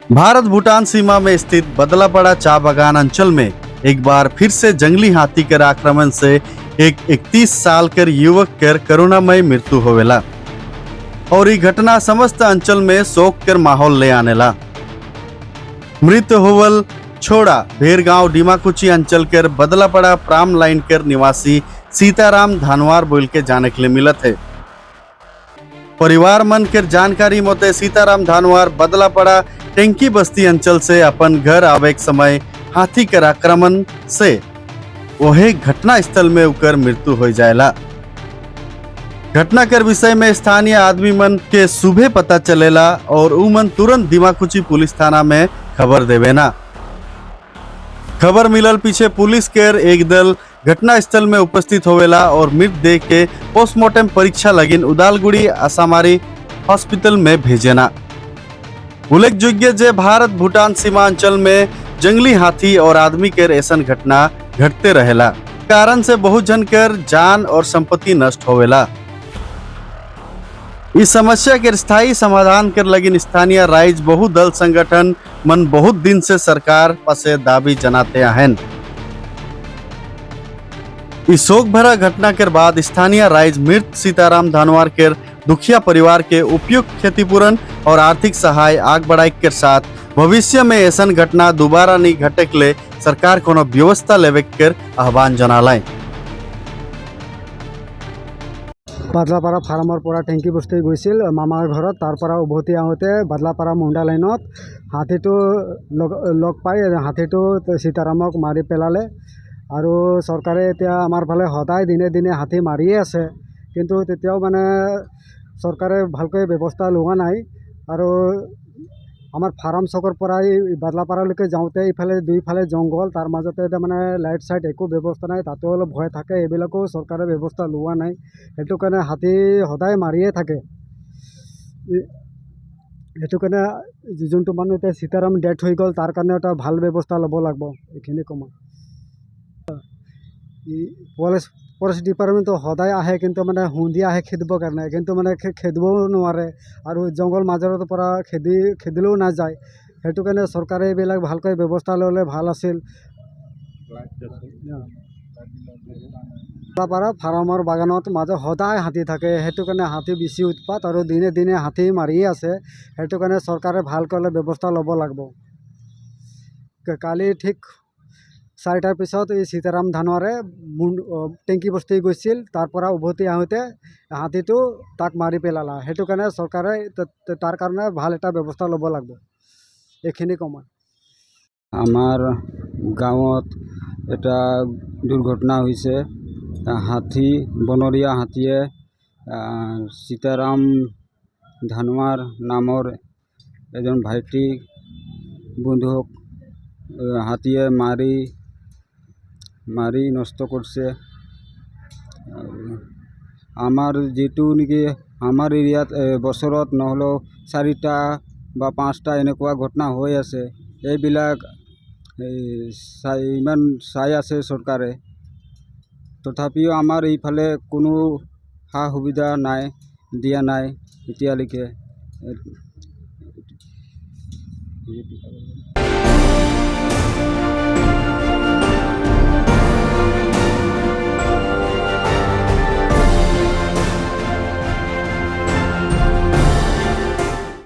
भारत भूटान सीमा में स्थित बदलापड़ा चाय बागान अंचल में एक बार फिर से जंगली हाथी के आक्रमण से एक 31 साल कर युवक कर करुणामय मृत्यु होवेला और ये घटना समस्त अंचल में शोक कर माहौल ले आनेला। मृत होवल छोड़ा भेरगांव डीमाकुची अंचल कर बदलापड़ा प्राम लाइन कर निवासी सीताराम धानवार बोल के जाने के लिए मिलत है। परिवार मन कर जानकारी मोते सीताराम धानवार बदलापड़ा टेंकी बस्ती अंचल से अपन घर आवे के समय हाथी कर आक्रमण से वही घटना स्थल में उकर मृत्यु हो जाएला। घटना कर विषय में स्थानीय आदमी मन के सुबह पता चलेला और उ मन तुरंत डीमाकुची पुलिस थाना में खबर देवेना। खबर मिलल पीछे पुलिस केर एक दल घटना स्थल में उपस्थित होवेला और मृतदेह के पोस्टमार्टम परीक्षा लगिन उदालगुड़ी आसामारी हॉस्पिटल में भेजेना। उल्लेखयोग्य जे भारत भूटान सीमा अंचल में जंगली हाथी और आदमी के ऐसन घटना घटते रहेला, कारण से बहुत जन कर जान और संपत्ति नष्ट होवेला। इस समस्या के स्थायी समाधान कर लगिन स्थानीय राइज बहुदल संगठन मन बहुत दिन से सरकार पासे दाबी जनाते हैं। इस शोक भरा घटना के बाद स्थानीय राइज मृत सीताराम धानवार के दुखिया परिवार के उपयुक्त क्षतिपूरण और आर्थिक सहाय आग बढ़ाई के साथ भविष्य में ऐसा घटना दोबारा नहीं घटे के लिए सरकार कोनो व्यवस्था लेवे कर आह्वान जनालाय। बदलापारा फार्মৰ পৰা টেংকি বস্তি গৈছিল মামাৰ ঘৰত। তাৰ পৰা উভতি আহোঁতে বদলাপাৰা মুণ্ডা লাইনত হাতীটো লগ পাই হাতীটো সীতাৰামক মাৰি পেলালে। আৰু চৰকাৰে এতিয়া আমাৰ ফালে সদায় দিনে দিনে হাতী মাৰিয়ে আছে, কিন্তু তেতিয়াও মানে চৰকাৰে ভালকৈ ব্যৱস্থা লোৱা নাই। আৰু আমাৰ ফাৰ্ম চকৰ পৰা বদলাপাৰালৈকে যাওঁতে ইফালে দুইফালে জংঘল, তাৰ মাজতে মানে লাইট চাইট একো ব্যৱস্থা নাই, তাতো অলপ ভয় থাকে। এইবিলাকো চৰকাৰে ব্যৱস্থা লোৱা নাই, সেইটো কাৰণে হাতী সদায় মাৰিয়ে থাকে। সেইটো কাৰণে যোনটো মানুহ এতিয়া সীতাৰাম ডেথ হৈ গ'ল তাৰ কাৰণে এটা ভাল ব্যৱস্থা ল'ব লাগিব। এইখিনি কম। ফৰেষ্ট ডিপাৰ্টমেণ্টটো সদায় আহে, কিন্তু মানে সন্ধিয়া আহে খেদিবৰ কাৰণে, কিন্তু মানে খেদিবও নোৱাৰে আৰু জংঘল মাজৰ পৰা খেদিলেও নাযায়। সেইটো কাৰণে চৰকাৰে এইবিলাক ভালকৈ ব্যৱস্থা ল'লে ভাল আছিল। বদলাপাৰা ফাৰ্মৰ বাগানত মাজত সদায় হাতী থাকে, সেইটো কাৰণে হাতী বেছি উৎপাত আৰু দিনে দিনে হাতী মাৰিয়ে আছে। সেইটো কাৰণে চৰকাৰে ভালকৈ ব্যৱস্থা ল'ব লাগিব। কালি ঠিক 4টাৰ পিছত এই সীতাৰাম ধানৱাৰে টেংকি বস্তি গৈছিল, তাৰ পৰা উভতি আহোঁতে হাতীটো তাক মাৰি পেলালা। সেইটো কাৰণে চৰকাৰে তাৰ কাৰণে ভাল এটা ব্যৱস্থা ল'ব লাগিব। এইখিনি কম। আমাৰ গাঁৱত এটা দুৰ্ঘটনা হৈছে। হাতী বনৰীয়া হাতীয়ে সীতাৰাম ধানৱাৰ নামৰ এজন ভাইটি বন্ধুক হাতীয়ে মাৰি নষ্ট কৰিছে। আমাৰ যেটো নেকি আমাৰ এৰিয়াত বছৰত নহলেও 4টা বা 5টা এনেকুৱা ঘটনা হৈ আছে। এইবিলাক ইমান চাই আছে চৰকাৰে, তথাপিও আমাৰ এইফালে কোনো সা সুবিধা নাই, দিয়া নাই এতিয়ালৈকে।